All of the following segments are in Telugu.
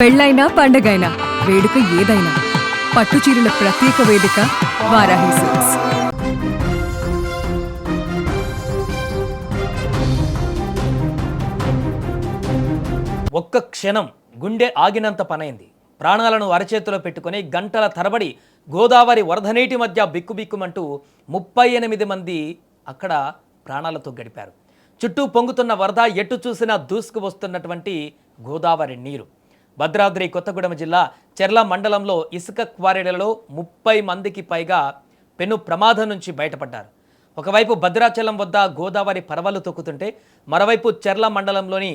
పెళ్ళైనా పండగైనా వేడుక ఏదైనా పట్టుచీరల ప్రత్యేక వేదిక వారాహి సిల్క్స్. ఒక్క క్షణం గుండె ఆగినంత పనైంది. ప్రాణాలను అరచేతిలో పెట్టుకుని గంటల తరబడి గోదావరి వరద నీటి మధ్య బిక్కుబిక్కుమంటూ 38 మంది అక్కడ ప్రాణాలతో గడిపారు. చుట్టూ పొంగుతున్న వరద ఎటు చూసినా దూసుకు వస్తున్నటువంటి గోదావరి నీరు. భద్రాద్రి కొత్తగూడెం జిల్లా చెర్ల మండలంలో ఇసుక క్వారీలలో 30 మందికి పైగా పెను ప్రమాదం నుంచి బయటపడ్డారు. ఒకవైపు భద్రాచలం వద్ద గోదావరి పరవలు తొక్కుతుంటే మరోవైపు చెర్ల మండలంలోని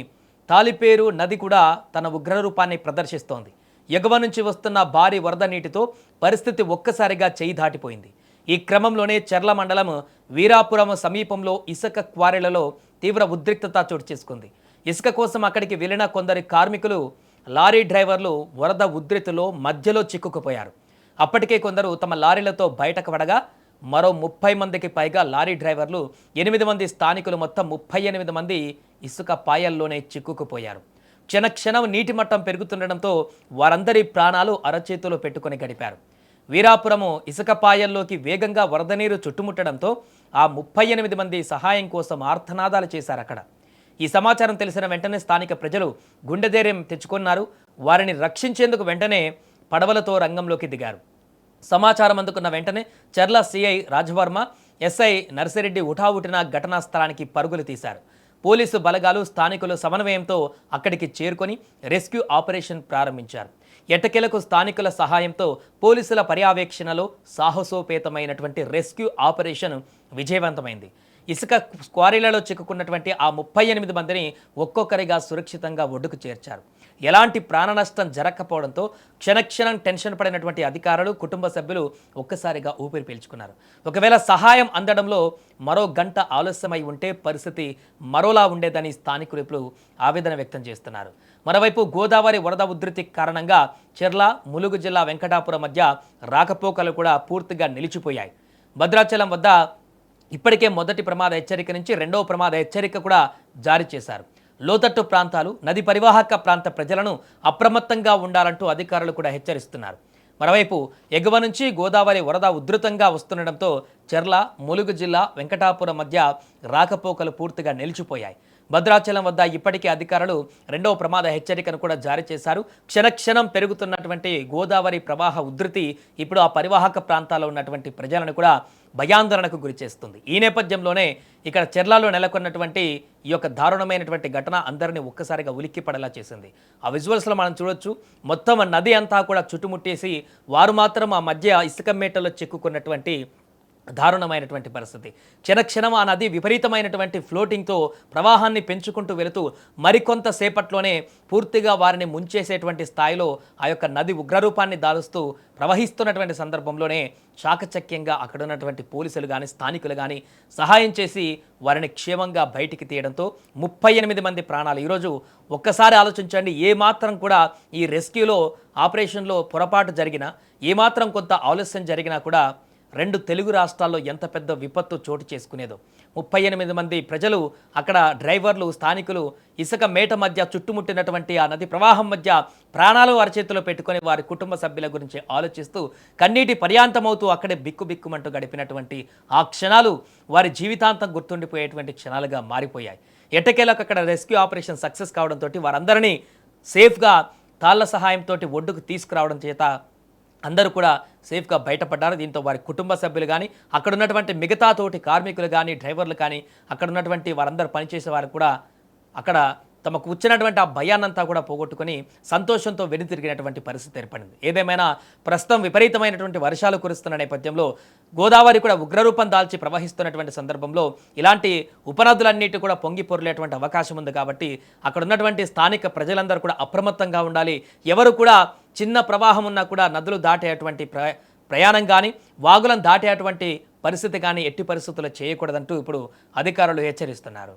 తాలిపేరు నది కూడా తన ఉగ్రరూపాన్ని ప్రదర్శిస్తోంది. ఎగువ నుంచి వస్తున్న భారీ వరద నీటితో పరిస్థితి ఒక్కసారిగా చేయి దాటిపోయింది. ఈ క్రమంలోనే చెర్ల మండలం వీరాపురం సమీపంలో ఇసుక క్వారీలలో తీవ్ర ఉద్రిక్తత చోటు చేసుకుంది. ఇసుక కోసం అక్కడికి వెళ్లిన కొందరు కార్మికులు, లారీ డ్రైవర్లు వరద ఉధృతిలో మధ్యలో చిక్కుకుపోయారు. అప్పటికే కొందరు తమ లారీలతో బయటకు పడగా మరో 30 మందికి పైగా లారీ డ్రైవర్లు, 8 మంది స్థానికులు, మొత్తం 38 మంది ఇసుక పాయల్లోనే చిక్కుకుపోయారు. క్షణక్షణం నీటి మట్టం పెరుగుతుండడంతో వారందరి ప్రాణాలు అరచేతిలో పెట్టుకుని గడిపారు. వీరాపురము ఇసుక పాయల్లోకి వేగంగా వరద నీరు చుట్టుముట్టడంతో ఆ 38 మంది సహాయం కోసం ఆర్తనాదాలు చేశారు. అక్కడ ఈ సమాచారం తెలిసిన వెంటనే స్థానిక ప్రజలు గుండెధైర్యం తెచ్చుకున్నారు. వారిని రక్షించేందుకు వెంటనే పడవలతో రంగంలోకి దిగారు. సమాచారం అందుకున్న వెంటనే చెర్ల సిఐ రాజవర్మ, ఎస్ఐ నర్సిరెడ్డి ఉఠావుటిన ఘటనా స్థలానికి పరుగులు తీశారు. పోలీసు బలగాలు, స్థానికులు సమన్వయంతో అక్కడికి చేరుకొని రెస్క్యూ ఆపరేషన్ ప్రారంభించారు. ఎట్టకేలకు స్థానికుల సహాయంతో పోలీసుల పర్యవేక్షణలో సాహసోపేతమైనటువంటి రెస్క్యూ ఆపరేషన్ విజయవంతమైంది. ఇసుక క్వారీలలో చిక్కుకున్నటువంటి ఆ 38 మందిని ఒక్కొక్కరిగా సురక్షితంగా ఒడ్డుకు చేర్చారు. ఎలాంటి ప్రాణ నష్టం జరగకపోవడంతో క్షణక్షణం టెన్షన్ పడినటువంటి అధికారులు, కుటుంబ సభ్యులు ఒక్కసారిగా ఊపిరి పీల్చుకున్నారు. ఒకవేళ సహాయం అందడంలో మరో గంట ఆలస్యమై ఉంటే పరిస్థితి మరోలా ఉండేదని స్థానికులు ఇప్పుడు ఆవేదన వ్యక్తం చేస్తున్నారు. మరోవైపు గోదావరి వరద ఉధృతి కారణంగా చెర్ల, ములుగు జిల్లా వెంకటాపురం మధ్య రాకపోకలు కూడా పూర్తిగా నిలిచిపోయాయి. భద్రాచలం వద్ద ఇప్పటికే మొదటి ప్రమాద హెచ్చరిక నుంచి రెండవ ప్రమాద హెచ్చరిక కూడా జారీ చేశారు. లోతట్టు ప్రాంతాలు, నది పరివాహక ప్రాంత ప్రజలను అప్రమత్తంగా ఉండాలంటూ అధికారులు కూడా హెచ్చరిస్తున్నారు. మరోవైపు ఎగువ నుంచి గోదావరి వరద ఉధృతంగా వస్తుండడంతో చెర్ల, ములుగు జిల్లా వెంకటాపురం మధ్య రాకపోకలు పూర్తిగా నిలిచిపోయాయి. భద్రాచలం వద్ద ఇప్పటికే అధికారులు రెండవ ప్రమాద హెచ్చరికను కూడా జారీ చేశారు. క్షణక్షణం పెరుగుతున్నటువంటి గోదావరి ప్రవాహ ఉధృతి ఇప్పుడు ఆ పరివాహక ప్రాంతాల్లో ఉన్నటువంటి ప్రజలను కూడా భయాందోళనకు గురి చేస్తుంది. ఈ నేపథ్యంలోనే ఇక్కడ చెర్లలో నెలకొన్నటువంటి ఈ యొక్క దారుణమైనటువంటి ఘటన అందరినీ ఒక్కసారిగా ఉలిక్కిపడేలా చేసింది. ఆ విజువల్స్లో మనం చూడొచ్చు, మొత్తం నది అంతా కూడా చుట్టుముట్టేసి వారు మాత్రం ఆ మధ్య ఇసుక మేటలో చిక్కుకున్నటువంటి దారుణమైనటువంటి పరిస్థితి. క్షణక్షణం ఆ నది విపరీతమైనటువంటి ఫ్లోటింగ్తో ప్రవాహాన్ని పెంచుకుంటూ వెళుతూ మరికొంత సేపట్లోనే పూర్తిగా వారిని ముంచేసేటువంటి స్థాయిలో ఆ యొక్క నది ఉగ్రరూపాన్ని దాలుస్తూ ప్రవహిస్తున్నటువంటి సందర్భంలోనే చాకచక్యంగా అక్కడ ఉన్నటువంటి పోలీసులు కానీ, స్థానికులు కానీ సహాయం చేసి వారిని క్షేమంగా బయటికి తీయడంతో 38 మంది ప్రాణాలు. ఈరోజు ఒక్కసారి ఆలోచించండి, ఏమాత్రం కూడా ఈ రెస్క్యూలో ఆపరేషన్లో పొరపాటు జరిగినా, ఏమాత్రం కొంత ఆలస్యం జరిగినా కూడా 2 తెలుగు రాష్ట్రాల్లో ఎంత పెద్ద విపత్తు చోటు చేసుకునేదో. 38 మంది ప్రజలు, అక్కడ డ్రైవర్లు, స్థానికులు ఇసుక మేట మధ్య చుట్టుముట్టినటువంటి ఆ నది ప్రవాహం మధ్య ప్రాణాలు అరచేతిలో పెట్టుకొని వారి కుటుంబ సభ్యుల గురించి ఆలోచిస్తూ కన్నీటి పర్యాంతమవుతూ అక్కడే బిక్కుబిక్కుమంటూ గడిపినటువంటి ఆ క్షణాలు వారి జీవితాంతం గుర్తుండిపోయేటువంటి క్షణాలుగా మారిపోయాయి. ఎట్టకేలకు అక్కడ రెస్క్యూ ఆపరేషన్ సక్సెస్ కావడంతో వారందరినీ సేఫ్గా తాళ్ల సహాయంతో ఒడ్డుకు తీసుకురావడం చేత అందరూ కూడా సేఫ్గా బయటపడ్డారు. దీంతో వారి కుటుంబ సభ్యులు కానీ, అక్కడ ఉన్నటువంటి మిగతా తోటి కార్మికులు కానీ, డ్రైవర్లు కానీ, అక్కడ ఉన్నటువంటి వారందరూ పనిచేసే వారు కూడా అక్కడ తమకు వచ్చినటువంటి ఆ భయాన్నంతా కూడా పోగొట్టుకొని సంతోషంతో వెనుతిరిగినటువంటి పరిస్థితి ఏర్పడింది. ఏదేమైనా ప్రస్తుతం విపరీతమైనటువంటి వర్షాలు కురుస్తున్న నేపథ్యంలో గోదావరి కూడా ఉగ్రరూపం దాల్చి ప్రవహిస్తున్నటువంటి సందర్భంలో ఇలాంటి ఉపనదులన్నిటి కూడా పొంగి పొరలేటువంటి అవకాశం ఉంది. కాబట్టి అక్కడ ఉన్నటువంటి స్థానిక ప్రజలందరూ కూడా అప్రమత్తంగా ఉండాలి. ఎవరు కూడా చిన్న ప్రవాహం ఉన్నా కూడా నదులు దాటేటువంటి ప్రయాణం కానీ, వాగులను దాటేటువంటి పరిస్థితి కానీ ఎట్టి పరిస్థితుల్లో చేయకూడదంటూ ఇప్పుడు అధికారులు హెచ్చరిస్తున్నారు.